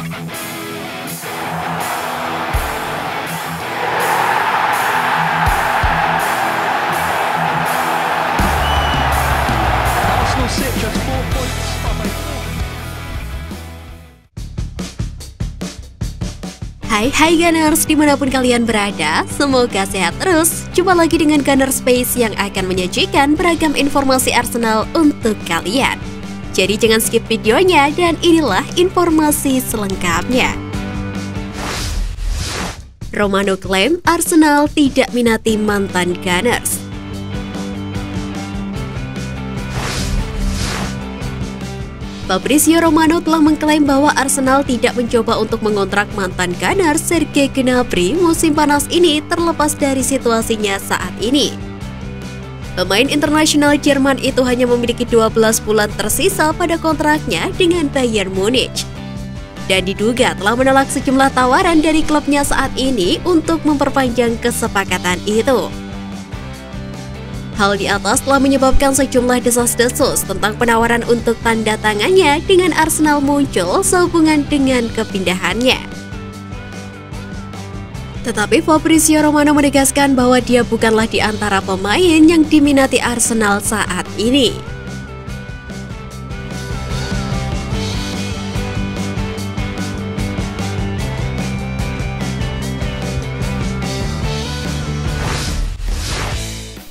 Arsenal sit just 4 points behind. Hai Gunners, dimanapun kalian berada, semoga sehat terus. Jumpa lagi dengan Gunner Space yang akan menyajikan beragam informasi Arsenal untuk kalian. Jadi jangan skip videonya dan inilah informasi selengkapnya. Romano klaim Arsenal tidak minati mantan Gunners. Fabrizio Romano telah mengklaim bahwa Arsenal tidak mencoba untuk mengontrak mantan Gunners Serge Gnabry musim panas ini terlepas dari situasinya saat ini. Pemain internasional Jerman itu hanya memiliki 12 bulan tersisa pada kontraknya dengan Bayern Munich. Dan diduga telah menolak sejumlah tawaran dari klubnya saat ini untuk memperpanjang kesepakatan itu. Hal di atas telah menyebabkan sejumlah desas-desus tentang penawaran untuk tanda tangannya dengan Arsenal muncul sehubungan dengan kepindahannya. Tetapi Fabrizio Romano menegaskan bahwa dia bukanlah di antara pemain yang diminati Arsenal saat ini.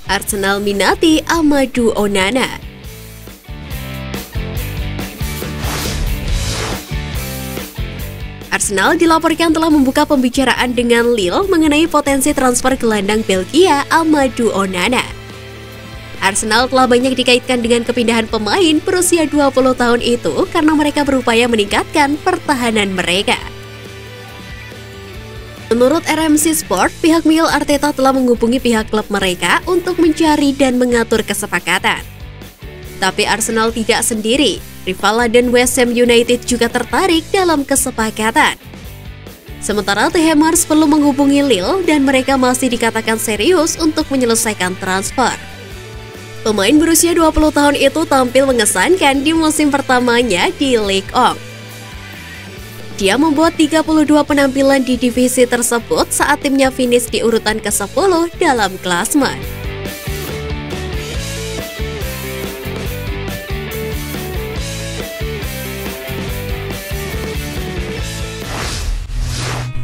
Arsenal minati Amadou Onana. Arsenal dilaporkan telah membuka pembicaraan dengan Lille mengenai potensi transfer gelandang Belgia Amadou Onana. Arsenal telah banyak dikaitkan dengan kepindahan pemain berusia 20 tahun itu karena mereka berupaya meningkatkan pertahanan mereka. Menurut RMC Sport, pihak Mikel Arteta telah menghubungi pihak klub mereka untuk mencari dan mengatur kesepakatan. Tapi Arsenal tidak sendiri, rival London West Ham United juga tertarik dalam kesepakatan. Sementara The Hammers perlu menghubungi Lille dan mereka masih dikatakan serius untuk menyelesaikan transfer. Pemain berusia 20 tahun itu tampil mengesankan di musim pertamanya di Ligue 1. Dia membuat 32 penampilan di divisi tersebut saat timnya finish di urutan ke-10 dalam klasemen.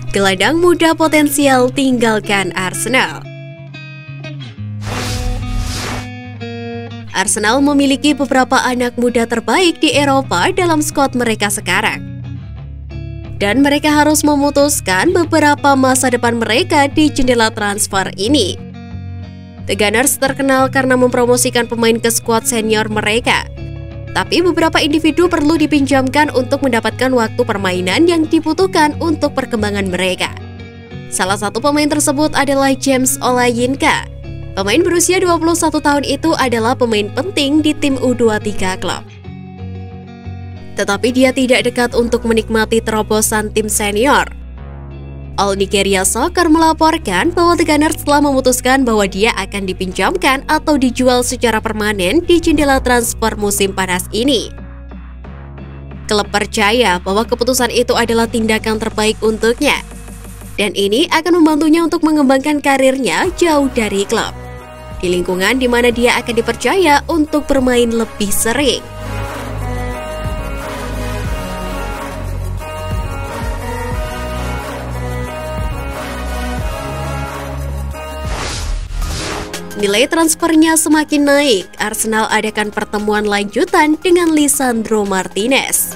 Gelandang muda potensial tinggalkan Arsenal. Arsenal memiliki beberapa anak muda terbaik di Eropa dalam skuad mereka sekarang. Dan mereka harus memutuskan beberapa masa depan mereka di jendela transfer ini. The Gunners terkenal karena mempromosikan pemain ke skuad senior mereka. Tapi beberapa individu perlu dipinjamkan untuk mendapatkan waktu permainan yang dibutuhkan untuk perkembangan mereka. Salah satu pemain tersebut adalah James Olayinka. Pemain berusia 21 tahun itu adalah pemain penting di tim U23 klub. Tetapi dia tidak dekat untuk menikmati terobosan tim senior. All Nigeria Soccer melaporkan bahwa The Gunners telah memutuskan bahwa dia akan dipinjamkan atau dijual secara permanen di jendela transfer musim panas ini. Klub percaya bahwa keputusan itu adalah tindakan terbaik untuknya. Dan ini akan membantunya untuk mengembangkan karirnya jauh dari klub. Di lingkungan di mana dia akan dipercaya untuk bermain lebih sering. Nilai transfernya semakin naik, Arsenal adakan pertemuan lanjutan dengan Lisandro Martinez.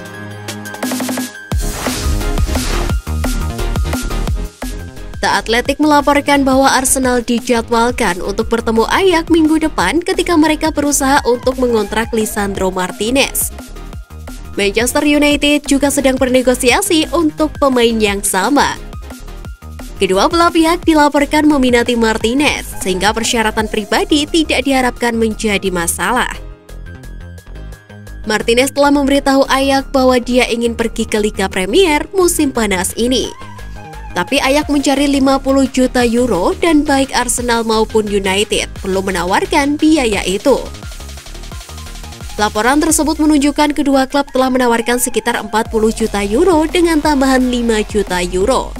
The Athletic melaporkan bahwa Arsenal dijadwalkan untuk bertemu Ajax minggu depan ketika mereka berusaha untuk mengontrak Lisandro Martinez. Manchester United juga sedang bernegosiasi untuk pemain yang sama. Kedua belah pihak dilaporkan meminati Martinez, sehingga persyaratan pribadi tidak diharapkan menjadi masalah. Martinez telah memberitahu Ajax bahwa dia ingin pergi ke Liga Premier musim panas ini. Tapi Ajax mencari 50 juta euro dan baik Arsenal maupun United perlu menawarkan biaya itu. Laporan tersebut menunjukkan kedua klub telah menawarkan sekitar 40 juta euro dengan tambahan 5 juta euro.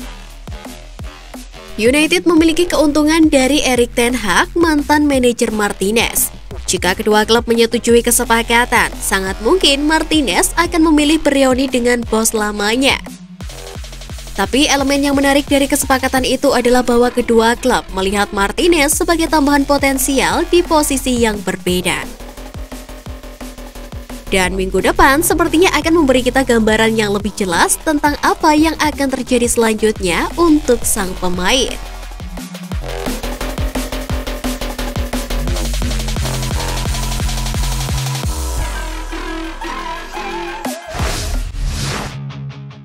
United memiliki keuntungan dari Erik ten Hag, mantan manajer Martinez. Jika kedua klub menyetujui kesepakatan, sangat mungkin Martinez akan memilih Brioni dengan bos lamanya. Tapi elemen yang menarik dari kesepakatan itu adalah bahwa kedua klub melihat Martinez sebagai tambahan potensial di posisi yang berbeda. Dan minggu depan sepertinya akan memberi kita gambaran yang lebih jelas tentang apa yang akan terjadi selanjutnya untuk sang pemain.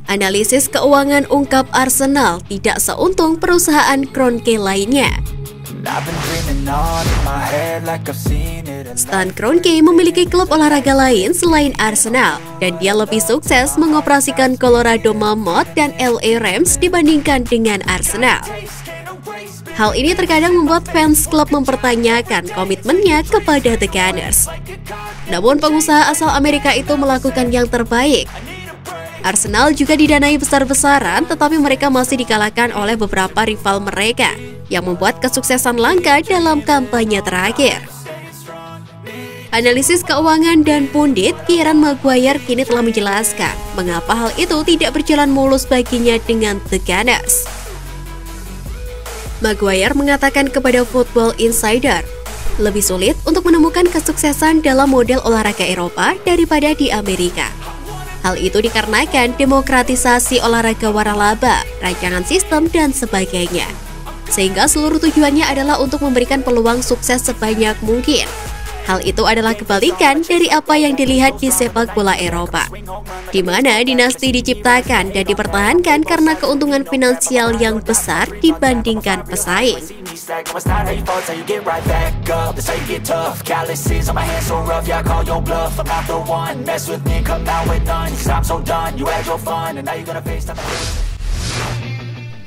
Analisis keuangan ungkap Arsenal tidak seuntung perusahaan Kroenke lainnya. Stan Kroenke memiliki klub olahraga lain selain Arsenal, dan dia lebih sukses mengoperasikan Colorado Mammoth dan LA Rams dibandingkan dengan Arsenal. Hal ini terkadang membuat fans klub mempertanyakan komitmennya kepada The Gunners. Namun pengusaha asal Amerika itu melakukan yang terbaik. Arsenal juga didanai besar-besaran, tetapi mereka masih dikalahkan oleh beberapa rival mereka, yang membuat kesuksesan langka dalam kampanye terakhir. Analisis keuangan dan pundit Kieran Maguire kini telah menjelaskan mengapa hal itu tidak berjalan mulus baginya dengan The Gunners. Maguire mengatakan kepada Football Insider, lebih sulit untuk menemukan kesuksesan dalam model olahraga Eropa daripada di Amerika. Hal itu dikarenakan demokratisasi olahraga waralaba, rancangan sistem, dan sebagainya. Sehingga seluruh tujuannya adalah untuk memberikan peluang sukses sebanyak mungkin. Hal itu adalah kebalikan dari apa yang dilihat di sepak bola Eropa, di mana dinasti diciptakan dan dipertahankan karena keuntungan finansial yang besar dibandingkan pesaing.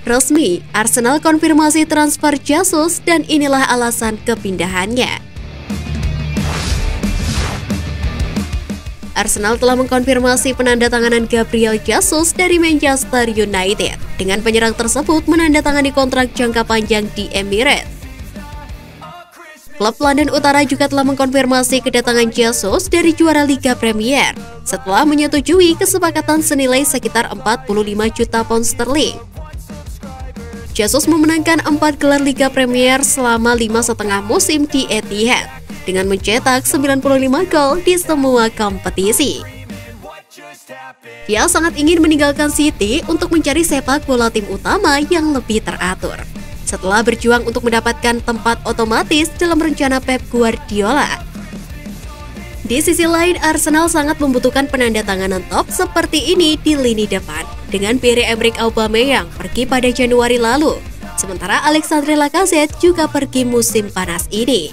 Resmi, Arsenal konfirmasi transfer Jesus dan inilah alasan kepindahannya. Arsenal telah mengkonfirmasi penandatanganan Gabriel Jesus dari Manchester United. Dengan penyerang tersebut menandatangani kontrak jangka panjang di Emirates. Klub London Utara juga telah mengkonfirmasi kedatangan Jesus dari juara Liga Premier setelah menyetujui kesepakatan senilai sekitar 45 juta pound sterling. Jesus memenangkan 4 gelar Liga Premier selama 5,5 musim di Etihad dengan mencetak 95 gol di semua kompetisi. Dia sangat ingin meninggalkan City untuk mencari sepak bola tim utama yang lebih teratur, setelah berjuang untuk mendapatkan tempat otomatis dalam rencana Pep Guardiola. Di sisi lain, Arsenal sangat membutuhkan penandatanganan top seperti ini di lini depan, dengan Pierre-Emerick Aubameyang pergi pada Januari lalu, sementara Alexandre Lacazette juga pergi musim panas ini.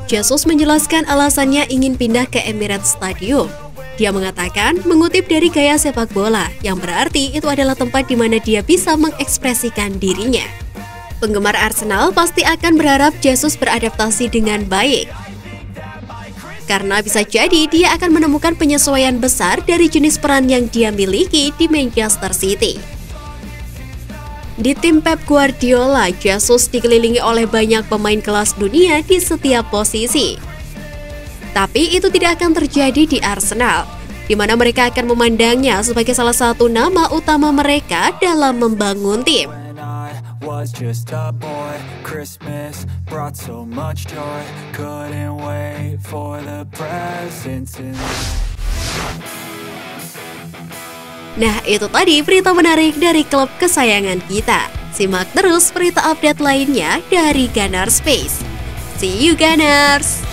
Jesus menjelaskan alasannya ingin pindah ke Emirates Stadium. Dia mengatakan mengutip dari gaya sepak bola, yang berarti itu adalah tempat di mana dia bisa mengekspresikan dirinya. Penggemar Arsenal pasti akan berharap Jesus beradaptasi dengan baik, karena bisa jadi dia akan menemukan penyesuaian besar dari jenis peran yang dia miliki di Manchester City. Di tim Pep Guardiola, Jesus dikelilingi oleh banyak pemain kelas dunia di setiap posisi. Tapi itu tidak akan terjadi di Arsenal, di mana mereka akan memandangnya sebagai salah satu nama utama mereka dalam membangun tim. Nah, itu tadi berita menarik dari klub kesayangan kita. Simak terus berita update lainnya dari Gunners Space. See you Gunners!